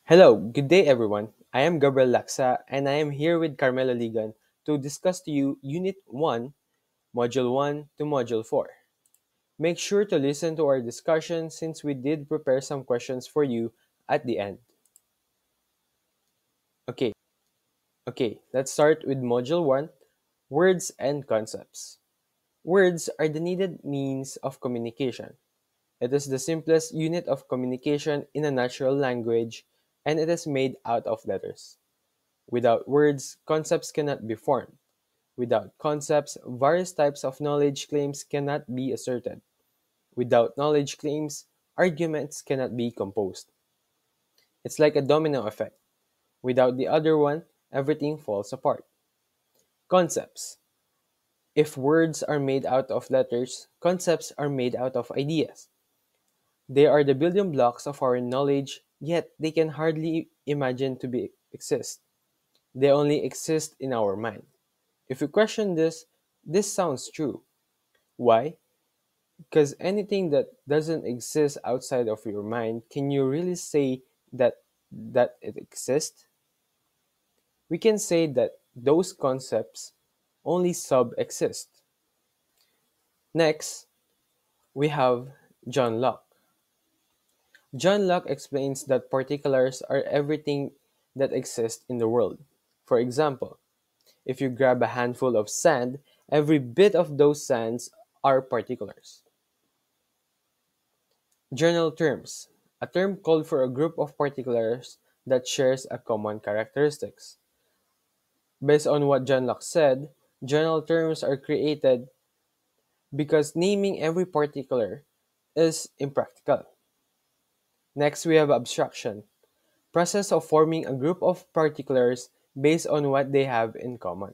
Hello, good day everyone. I am Gabriel Laksa and I am here with Carmelo Ligan to discuss to you Unit 1, Module 1 to Module 4. Make sure to listen to our discussion since we did prepare some questions for you at the end. Okay, let's start with Module 1, Words and Concepts. Words are the needed means of communication. It is the simplest unit of communication in a natural language and it is made out of letters. Without words, concepts cannot be formed. Without concepts, various types of knowledge claims cannot be asserted. Without knowledge claims, arguments cannot be composed. It's like a domino effect. Without the other one, everything falls apart. Concepts. If words are made out of letters, concepts are made out of ideas. They are the building blocks of our knowledge, yet they can hardly imagine to be exist. They only exist in our mind. If you question this, this sounds true. Why? Because anything that doesn't exist outside of your mind, can you really say that it exists? We can say that those concepts only sub-exist. Next, we have John Locke. John Locke explains that particulars are everything that exists in the world. For example, if you grab a handful of sand, every bit of those sands are particulars. General terms. A term called for a group of particulars that shares a common characteristics. Based on what John Locke said, general terms are created because naming every particular is impractical. Next, we have abstraction. Process of forming a group of particulars based on what they have in common.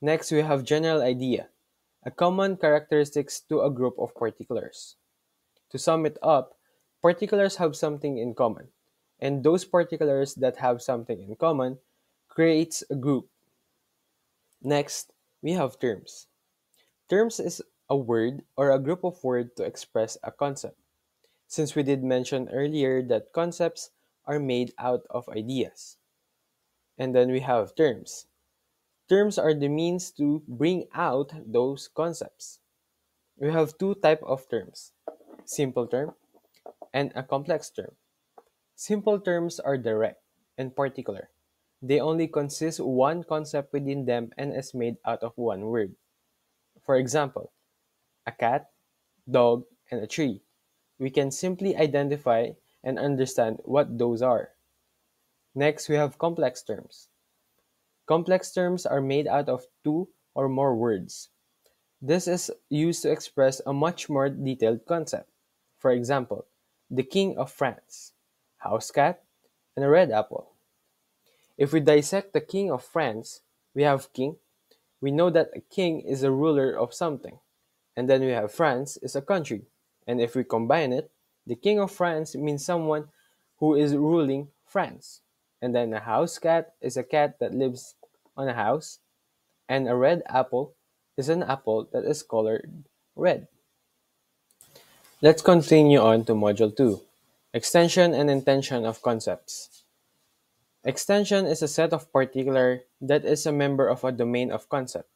Next, we have general idea. A common characteristics to a group of particulars. To sum it up, particulars have something in common, and those particulars that have something in common creates a group. Next, we have terms. Terms is a word or a group of words to express a concept. Since we did mention earlier that concepts are made out of ideas. And then we have terms. Terms are the means to bring out those concepts. We have two types of terms, simple term and a complex term. Simple terms are direct and particular. They only consist one concept within them and is made out of one word. For example, a cat, dog, and a tree. We can simply identify and understand what those are. Next, we have complex terms. Complex terms are made out of two or more words. This is used to express a much more detailed concept. For example, the King of France, house cat, and a red apple. If we dissect the King of France, we have king. We know that a king is a ruler of something. And then we have France is a country. And if we combine it, the King of France means someone who is ruling France. And then a house cat is a cat that lives on a house. And a red apple is an apple that is colored red. Let's continue on to Module 2, Extension and Intension of Concepts. Extension is a set of particular that is a member of a domain of concept.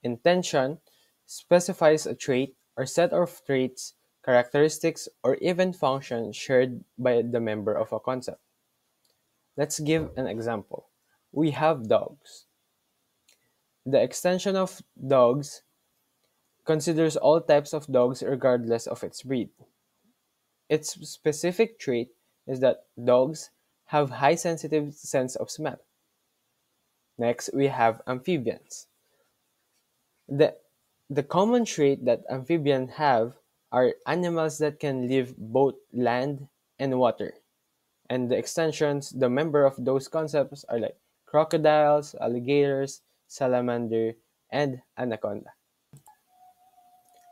Intension specifies a trait or set of traits, characteristics, or even function shared by the member of a concept. Let's give an example. We have dogs. The extension of dogs considers all types of dogs regardless of its breed. Its specific trait is that dogs have high sensitive sense of smell. Next, we have amphibians. The, the common trait that amphibians have are animals that can live both land and water. And the extensions, the member of those concepts are like crocodiles, alligators, salamander, and anaconda.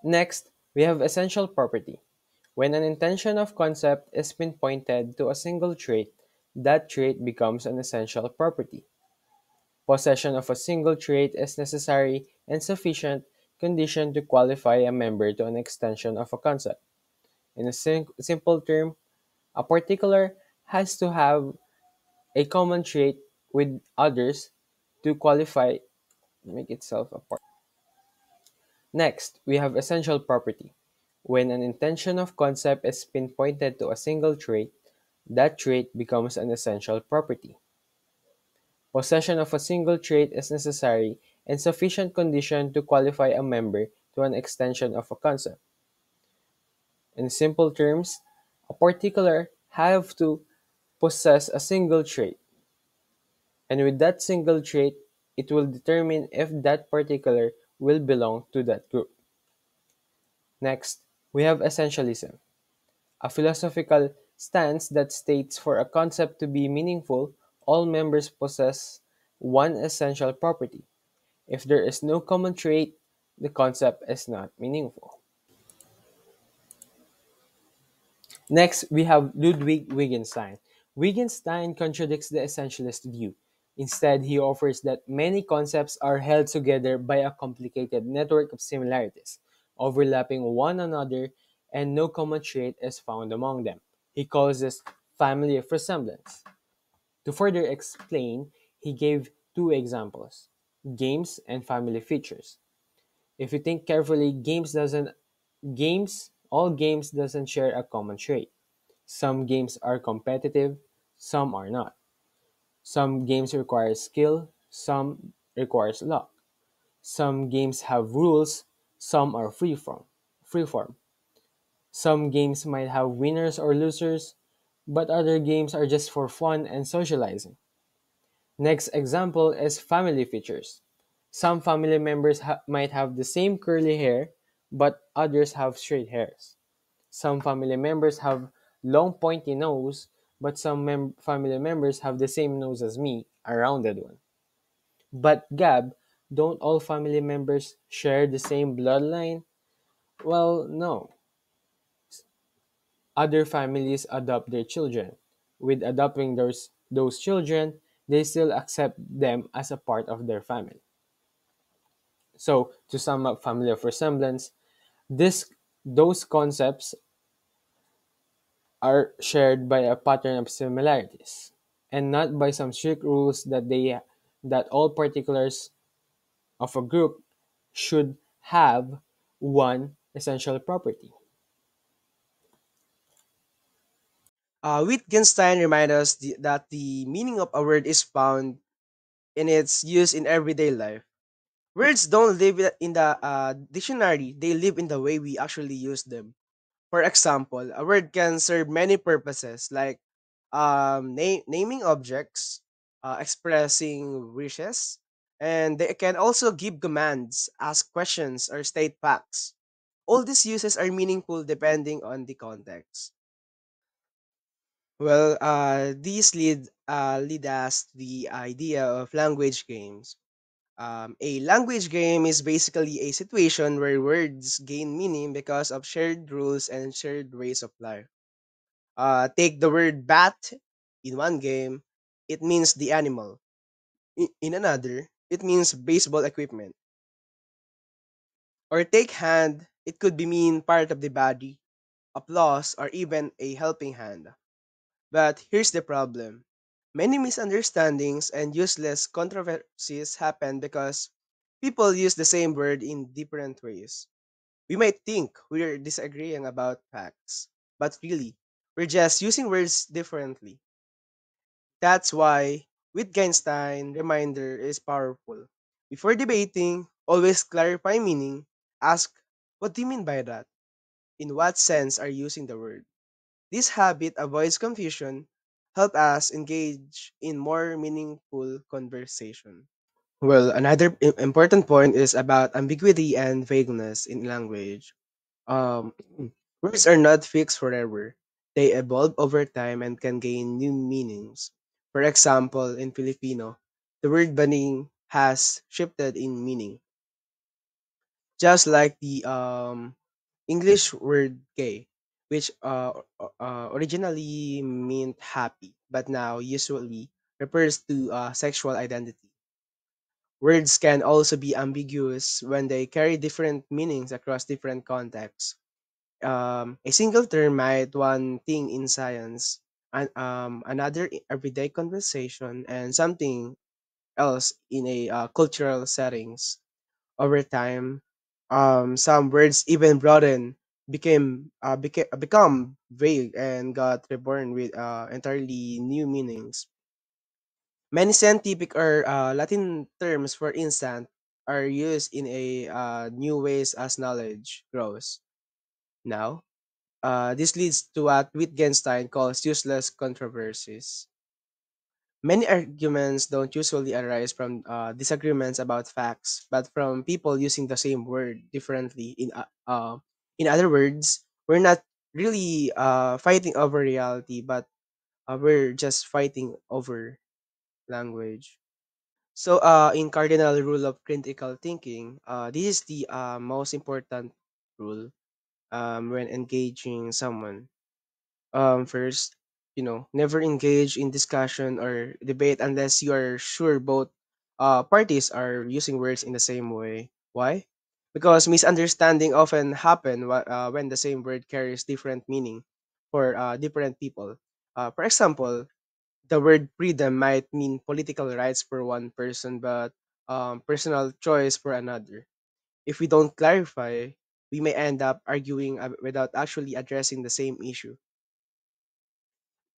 Next, we have essential property. When an intension of concept is pinpointed to a single trait, that trait becomes an essential property. Possession of a single trait is necessary and sufficient condition to qualify a member to an extension of a concept. In a simple term, a particular has to have a common trait with others to qualify make itself apart. Next, we have essential property. When an intension of concept is pinpointed to a single trait, that trait becomes an essential property. Possession of a single trait is necessary and sufficient condition to qualify a member to an extension of a concept. In simple terms, a particular have to possess a single trait, and with that single trait, it will determine if that particular will belong to that group. Next, we have essentialism, a philosophical stance that states for a concept to be meaningful, all members possess one essential property. If there is no common trait, the concept is not meaningful. Next, we have Ludwig Wittgenstein. Wittgenstein contradicts the essentialist view. Instead, he offers that many concepts are held together by a complicated network of similarities, overlapping one another, and no common trait is found among them. He calls this family of resemblance. To further explain, he gave two examples: games and family features. If you think carefully, games all games doesn't share a common trait. Some games are competitive, some are not. Some games require skill, some requires luck. Some games have rules, some are free form. Some games might have winners or losers, but other games are just for fun and socializing. Next example is family features. Some family members might have the same curly hair, but others have straight hairs. Some family members have long pointy nose, but some family members have the same nose as me, a rounded one. But Gab, don't all family members share the same bloodline? Well, no. Other families adopt their children. With adopting those children, they still accept them as a part of their family. So, to sum up family of resemblance, this those concepts are shared by a pattern of similarities, and not by some strict rules that all particulars of a group should have one essential property. Wittgenstein reminds us that the meaning of a word is found in its use in everyday life. Words don't live in the dictionary, they live in the way we actually use them. For example, a word can serve many purposes like naming objects, expressing wishes, and they can also give commands, ask questions, or state facts. All these uses are meaningful depending on the context. Well, these lead us to the idea of language games. A language game is basically a situation where words gain meaning because of shared rules and shared ways of life. Take the word bat in one game, it means the animal. In another, it means baseball equipment. Or take hand, it could be mean part of the body, applause, or even a helping hand. But here's the problem. Many misunderstandings and useless controversies happen because people use the same word in different ways. We might think we're disagreeing about facts, but really, we're just using words differently. That's why Wittgenstein reminder is powerful. Before debating, always clarify meaning. Ask, what do you mean by that? In what sense are you using the word? This habit avoids confusion, help us engage in more meaningful conversation. Well, another important point is about ambiguity and vagueness in language. Um, Words are not fixed forever. They evolve over time and can gain new meanings. For example, in Filipino, the word baning has shifted in meaning, just like the English word gay, which originally meant happy, but now usually refers to sexual identity. Words can also be ambiguous when they carry different meanings across different contexts. A single term might one thing in science, another everyday conversation, and something else in a cultural settings. Over time, some words even broaden, become vague, and got reborn with entirely new meanings. Many scientific or Latin terms, for instance, are used in a new ways as knowledge grows. Now, this leads to what Wittgenstein calls useless controversies. Many arguments don't usually arise from disagreements about facts, but from people using the same word differently. In other words, we're not really fighting over reality, but we're just fighting over language. So, in cardinal rule of critical thinking, this is the most important rule when engaging someone. First, never engage in discussion or debate unless you are sure both parties are using words in the same way. Why? Because misunderstanding often happen when the same word carries different meaning for different people. For example, the word freedom might mean political rights for one person, but personal choice for another. If we don't clarify, we may end up arguing without actually addressing the same issue.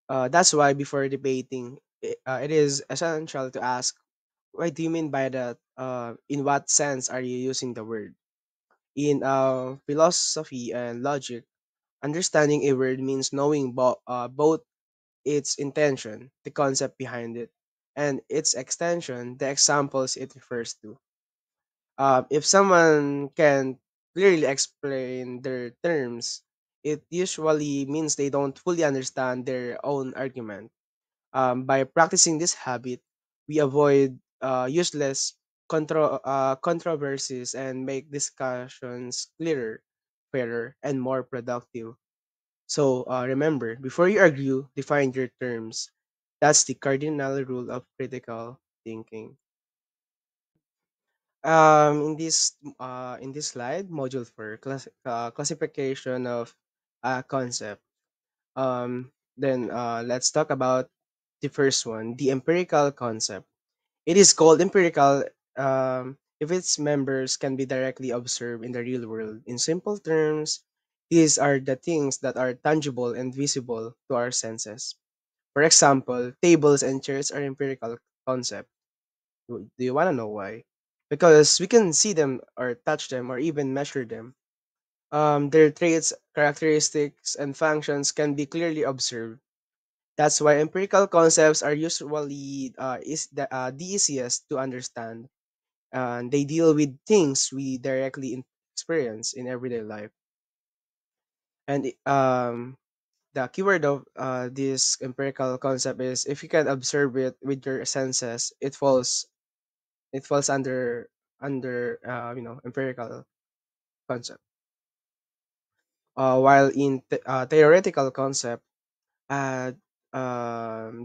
That's why before debating, it is essential to ask, what do you mean by that? In what sense are you using the word? In philosophy and logic, understanding a word means knowing both its intention, the concept behind it, and its extension, the examples it refers to. If someone can clearly explain their terms, it usually means they don't fully understand their own argument. By practicing this habit, we avoid useless controversies and make discussions clearer, fairer, and more productive. So remember, before you argue, define your terms. That's the cardinal rule of critical thinking. In this slide, module for classification of concept. Then let's talk about the first one, the empirical concept. It is called empirical if its members can be directly observed in the real world. In simple terms, these are the things that are tangible and visible to our senses. For example, tables and chairs are empirical concept. Do you want to know why? Because we can see them or touch them or even measure them. Their traits, characteristics, and functions can be clearly observed. That's why empirical concepts are usually the easiest to understand. They deal with things we directly experience in everyday life. And the keyword of this empirical concept is if you can observe it with your senses, it falls under empirical concept. While in theoretical concept, uh,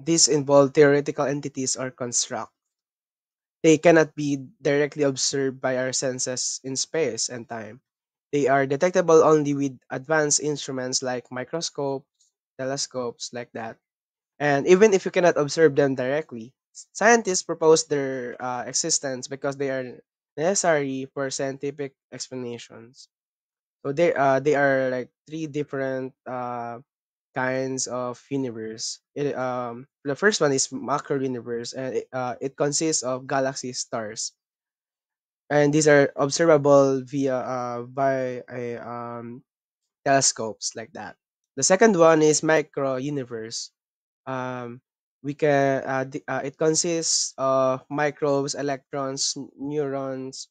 these involve theoretical entities or construct. They cannot be directly observed by our senses in space and time. They are detectable only with advanced instruments like microscopes, telescopes, like that. And even if you cannot observe them directly, scientists propose their existence because they are necessary for scientific explanations. So they are like three different kinds of universe. The first one is macro universe, and it consists of galaxy stars, and these are observable via by a telescopes like that. The second one is micro universe. Um, it consists of microbes, electrons, neurons,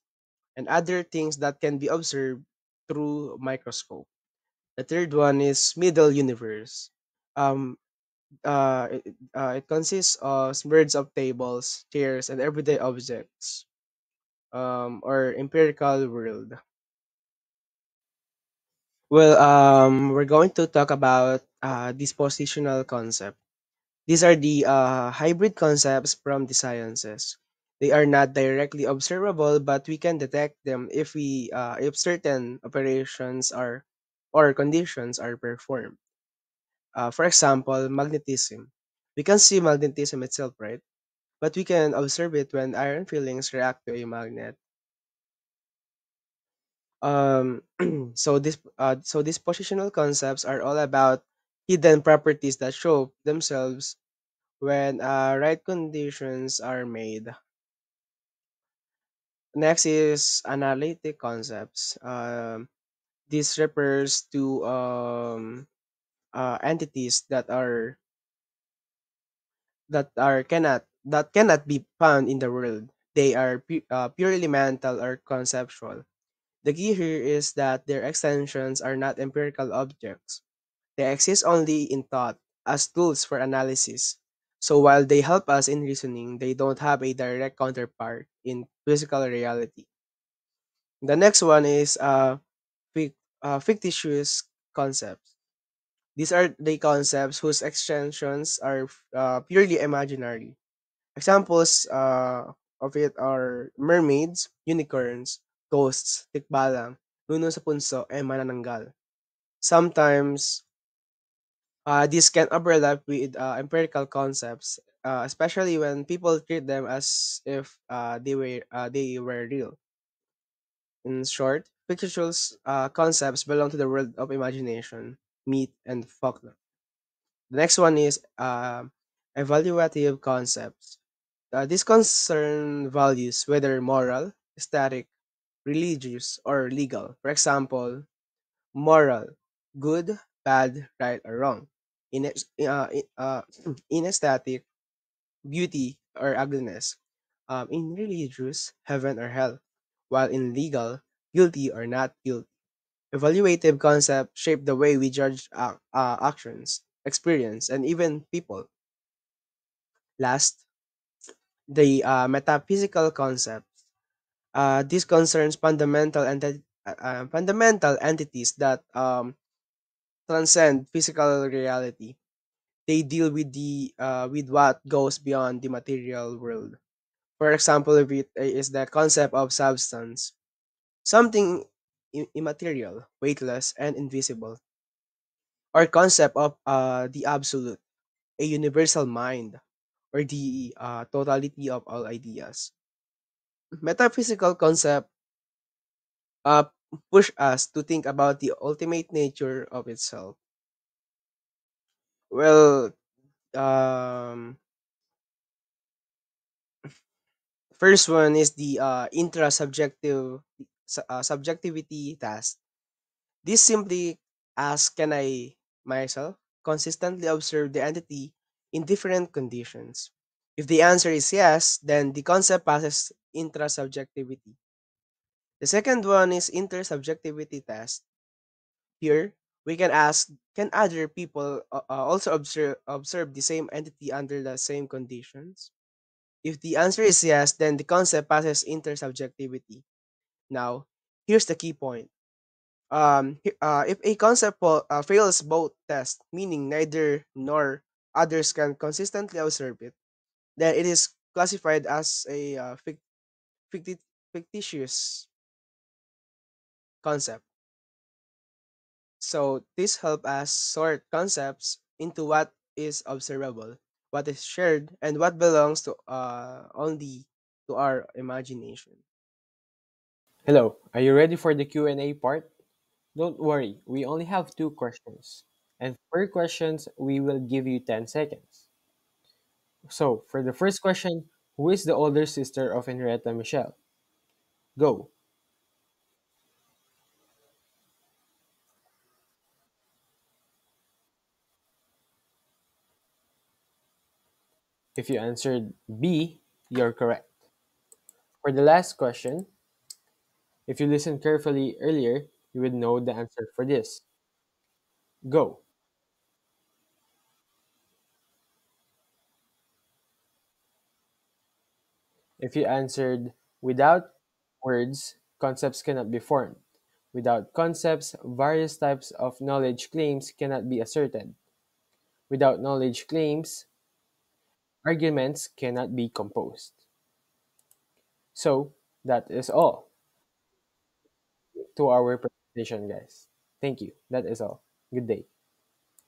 and other things that can be observed through microscope. The third one is middle universe. Um, it consists of birds of tables, chairs, and everyday objects, or empirical world. Well, we're going to talk about dispositional concept. These are the hybrid concepts from the sciences. They are not directly observable, but we can detect them if certain operations are or conditions are performed. For example, magnetism. We can see magnetism itself, right? But we can observe it when iron fillings react to a magnet. So these positional concepts are all about hidden properties that show themselves when right conditions are made. Next is analytic concepts. This refers to entities that cannot be found in the world. They are purely mental or conceptual. The key here is that their extensions are not empirical objects. They exist only in thought as tools for analysis. So while they help us in reasoning, they don't have a direct counterpart in physical reality. The next one is fictitious concepts. These are the concepts whose extensions are purely imaginary. Examples of it are mermaids, unicorns, ghosts, tikbalang, nuno sa punso, and manananggal. Sometimes, these can overlap with empirical concepts, especially when people treat them as if they were real. In short, fictitious concepts belong to the world of imagination, myth, and folklore. The next one is evaluative concepts. These concern values, whether moral, aesthetic, religious, or legal. For example, moral, good, bad, right, or wrong. In aesthetic, beauty or ugliness. In religious, heaven or hell. While in legal, guilty or not guilty. Evaluative concepts shape the way we judge actions, experience, and even people. Last, the metaphysical concepts. This concerns fundamental entities that transcend physical reality. They deal with what goes beyond the material world. For example, of it is the concept of substance, something immaterial, weightless, and invisible, or concept of the absolute, a universal mind, or the totality of all ideas. Metaphysical concept uh, push us to think about the ultimate nature of itself. Well, um, first one is the subjectivity task. This simply asks, can I myself consistently observe the entity in different conditions? If the answer is yes, then the concept passes intrasubjectivity. The second one is intersubjectivity test. Here, we can ask, can other people also observe the same entity under the same conditions? If the answer is yes, then the concept passes intersubjectivity. Now, here's the key point. If a concept fails both tests, meaning neither nor others can consistently observe it, then it is classified as a fictitious concept. So this helps us sort concepts into what is observable, what is shared, and what belongs to only to our imagination. Hello, are you ready for the Q&A part? Don't worry, we only have two questions. And per questions, we will give you 10 seconds. So, for the first question, who is the older sister of Henrietta Michelle? Go. If you answered B, you're correct. For the last question, if you listened carefully earlier, you would know the answer for this. Go. If you answered without words, concepts cannot be formed. Without concepts, various types of knowledge claims cannot be asserted. Without knowledge claims, arguments cannot be composed. So, that is all to our presentation, guys. Thank you. That is all. Good day.